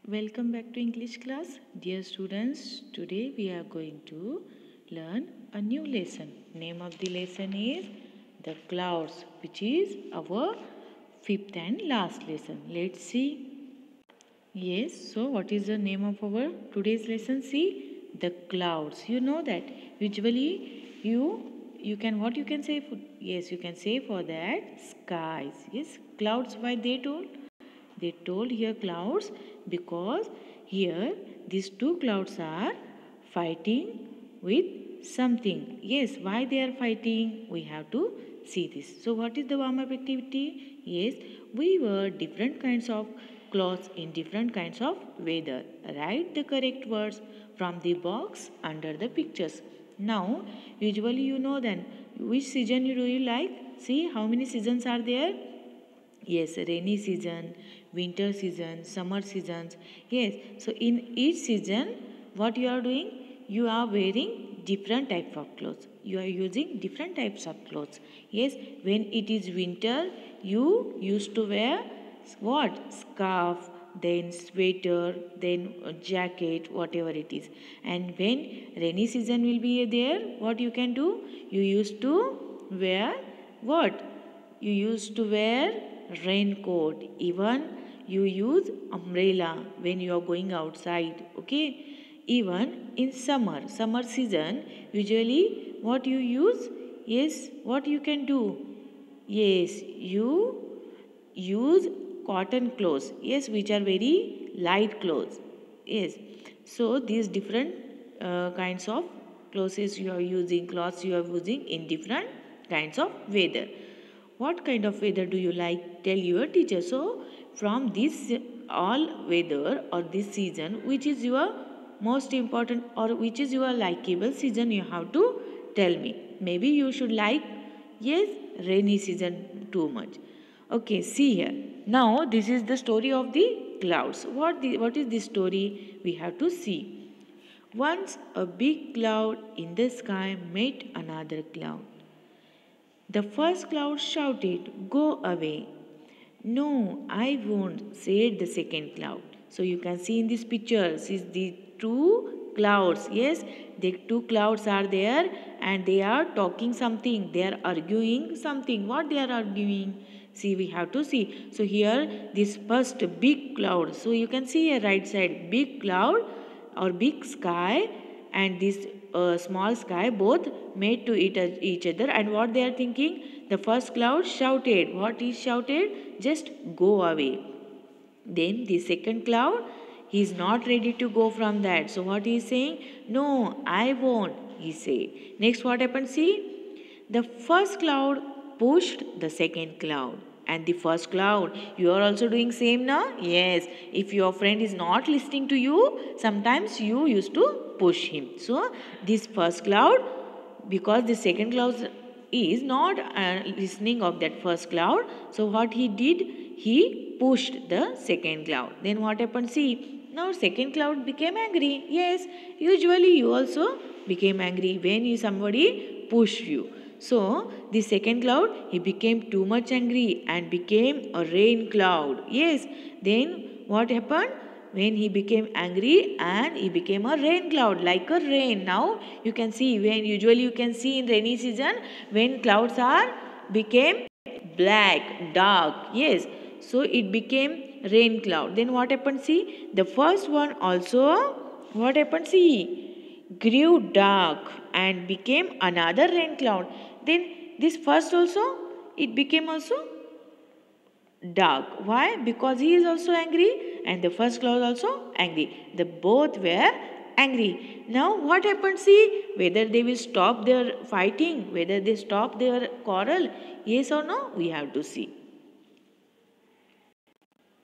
Welcome back to English class. Dear students, today we are going to learn a new lesson. Name of the lesson is The Clouds, which is our fifth and last lesson. Let's see. Yes, so what is the name of our today's lesson? See, the clouds. You know that usually you can what you can say for, yes, you can say for that skies. Yes, clouds. Why they told? They told here clouds because here these two clouds are fighting with something. Yes, why they are fighting? We have to see this. So what is the warm up activity? Yes, we wear different kinds of clothes in different kinds of weather. Write the correct words from the box under the pictures. Now, usually you know then which season do you like? See how many seasons are there? Yes, rainy season, winter season, summer seasons. Yes, so in each season, what you are doing? You are wearing different type of clothes. You are using different types of clothes. Yes, when it is winter, you used to wear what? Scarf, then sweater, then a jacket, whatever it is. And when rainy season will be there, what you can do? You used to wear what? You used to wear raincoat. Even you use umbrella when you are going outside. Okay. Even in summer season, usually what you use? Yes, what you can do? Yes, you use cotton clothes. Yes, which are very light clothes. Yes, so these different kinds of clothes you are using in different kinds of weather. What kind of weather do you like? Tell your teacher. So from this all weather or this season, which is your most important or which is your likable season, you have to tell me. Maybe you should like, yes, rainy season too much. Okay, see here. Now this is the story of the clouds. What is this story? We have to see. Once a big cloud in the sky met another cloud. The first cloud shouted, "Go away." "No, I won't," said the second cloud. So you can see in this picture, see the two clouds. Yes, the two clouds are there and they are talking something. They are arguing something. What they are arguing? See, we have to see. So here, this first big cloud. So you can see a right side, big cloud or big sky and this small sky both made to each other, and what they are thinking, the first cloud shouted, what he shouted, just go away. Then the second cloud, he is not ready to go from that, so what he is saying, no, I won't, he say. Next what happened, see, the first cloud pushed the second cloud, and the first cloud, you are also doing same now. Yes, if your friend is not listening to you, sometimes you used to push him. So this first cloud, because the second cloud is not listening of that first cloud, so what he did, he pushed the second cloud. Then what happened, see, now second cloud became angry. Yes, usually you also became angry when somebody pushed you. So the second cloud, he became too much angry and became a rain cloud. Yes, then what happened, when he became angry and he became a rain cloud like a rain. Now you can see, when usually you can see in rainy season when clouds are became black, dark. Yes, so it became rain cloud. Then what happened, see, the first one also, what happened, see, grew dark and became another rain cloud. Then this first also, it became also dark. Why? Because he is also angry and the first cloud also angry. The both were angry. Now what happened? See, whether they will stop their fighting, whether they stop their quarrel, yes or no, we have to see.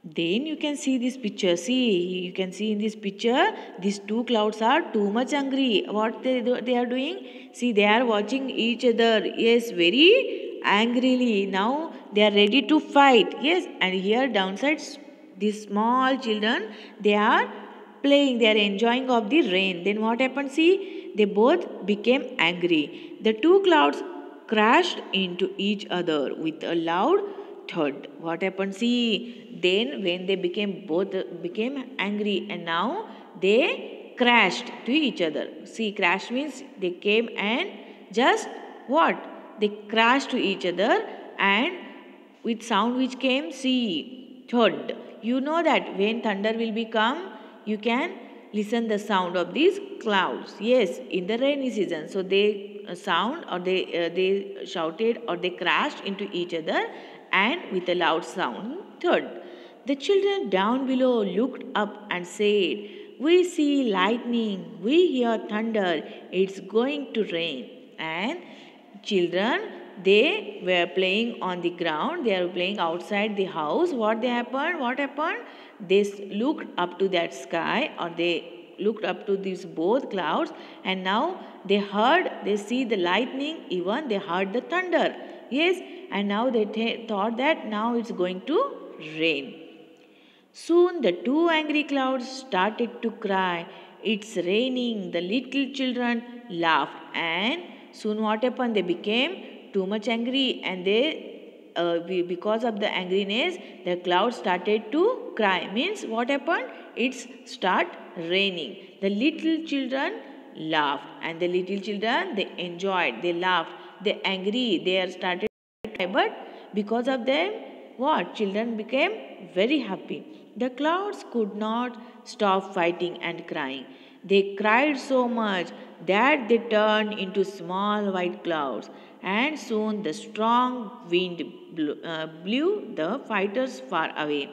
Then you can see this picture. See, you can see in this picture, these two clouds are too much angry. What they are doing? See, they are watching each other. Yes, very angrily. Now they are ready to fight. Yes, and here downside, these small children, they are playing. They are enjoying of the rain. Then what happened? See, they both became angry. The two clouds crashed into each other with a loud thud. What happened? See, then when they became angry, and now they crashed to each other. See, crash means they came and just what? They crashed to each other, and with sound which came, see, thud. You know that when thunder will become, you can listen the sound of these clouds. Yes, in the rainy season. So they sound, or they shouted, or they crashed into each other, and with a loud sound, thud. The children down below looked up and said, "We see lightning, we hear thunder, it's going to rain." And children, they were playing on the ground, they are playing outside the house. What happened? They looked up to that sky, or they looked up to these both clouds, and now they see the lightning, even they heard the thunder. Yes, and now they thought that now it's going to rain. Soon the two angry clouds started to cry. "It's raining." The little children laughed, and soon what happened? They became too much angry, and because of the angriness, the clouds started to cry. Means what happened? It's start raining. The little children laughed, and the little children, they enjoyed, they laughed, they angry, they are started to cry, but because of them, what? Children became very happy. The clouds could not stop fighting and crying. They cried so much that they turned into small white clouds, and soon the strong wind blew the fighters far away.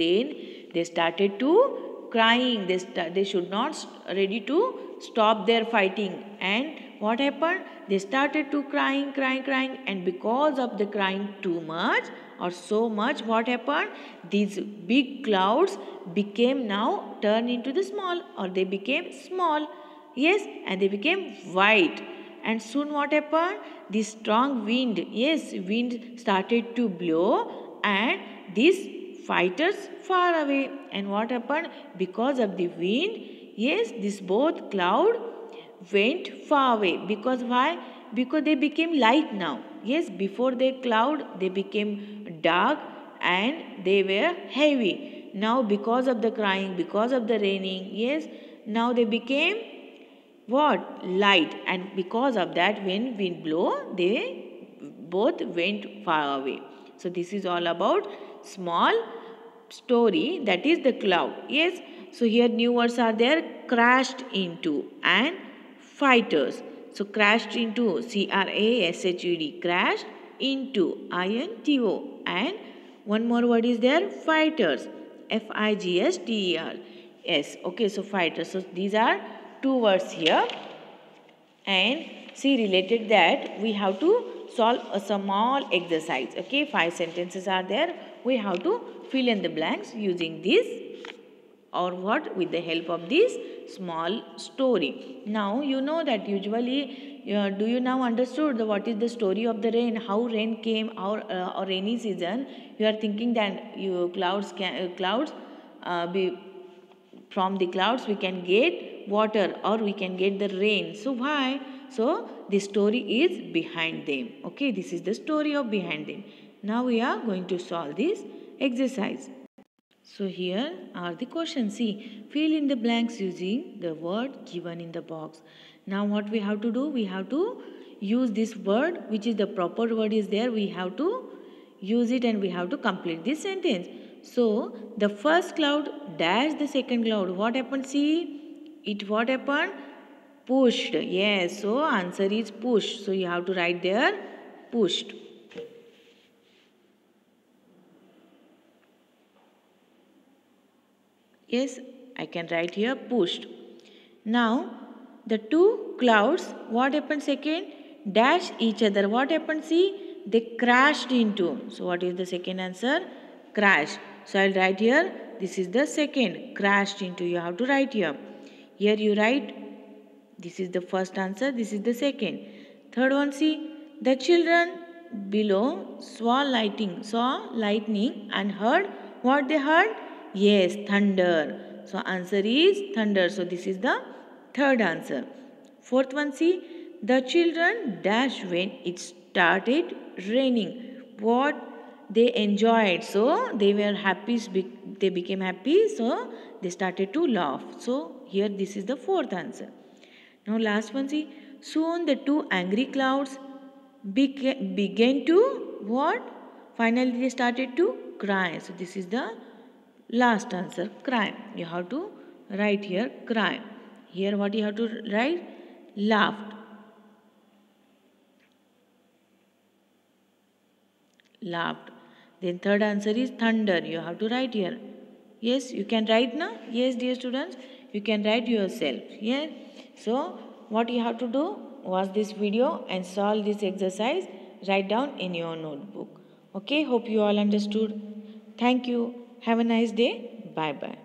Then they started to crying. They should not ready to stop their fighting. And what happened? They started to crying, and because of the crying too much or so much, what happened? These big clouds became now turned into the small, or they became small. Yes, and they became white. And soon what happened? This strong wind, yes, wind started to blow, and these fighters far away. And what happened? Because of the wind, yes, this both cloud went far away. Because why? Because they became light now. Yes, before the cloud, they became dark and they were heavy. Now because of the crying, because of the raining, yes, now they became what? Light. And because of that, when wind blow, they both went far away. So this is all about small story, that is the cloud. Yes, so here new words are there: crashed into and fighters. So crashed into, CRASHED, crashed into, INTO, and one more word is there, fighters, FIGSTER. Yes, okay, so fighters. So these are two words here. And see, related that, we have to solve a small exercise. Okay, 5 sentences are there. We have to fill in the blanks using this, or what, with the help of this small story. Now you know that usually, do you now understood what is the story of the rain, how rain came, or rainy season? You are thinking that clouds be from the clouds we can get water, or we can get the rain. So why? So the story is behind them. Okay, this is the story of behind them. Now we are going to solve this exercise. So here are the questions. See, fill in the blanks using the word given in the box. Now what we have to do? We have to use this word, which is the proper word is there. We have to use it, and we have to complete this sentence. So the first cloud dashed the second cloud. What happened? See, what happened? Pushed. Yes, so answer is push. So you have to write there pushed. Yes, I can write here pushed. Now, the two clouds, what happened second? Dash each other. What happened? See, they crashed into. So, what is the second answer? Crash. So, I'll write here. This is the second. Crashed into. You have to write here. Here you write. This is the first answer. This is the second. Third one, see. The children below saw lightning and heard what they heard? Yes, thunder. So answer is thunder. So this is the third answer. Fourth one, see, the children dashed when it started raining. What they enjoyed, so they were happy, they became happy, so they started to laugh. So here this is the fourth answer. Now last one, see, soon the two angry clouds began to what? Finally they started to cry. So this is the last answer, cry. You have to write here cry. Here what you have to write? Laughed. Laughed. Then third answer is thunder. You have to write here. Yes, you can write now. Yes, dear students, you can write yourself. Yeah. So what you have to do? Watch this video and solve this exercise. Write down in your notebook. Okay. Hope you all understood. Thank you. Have a nice day. Bye bye.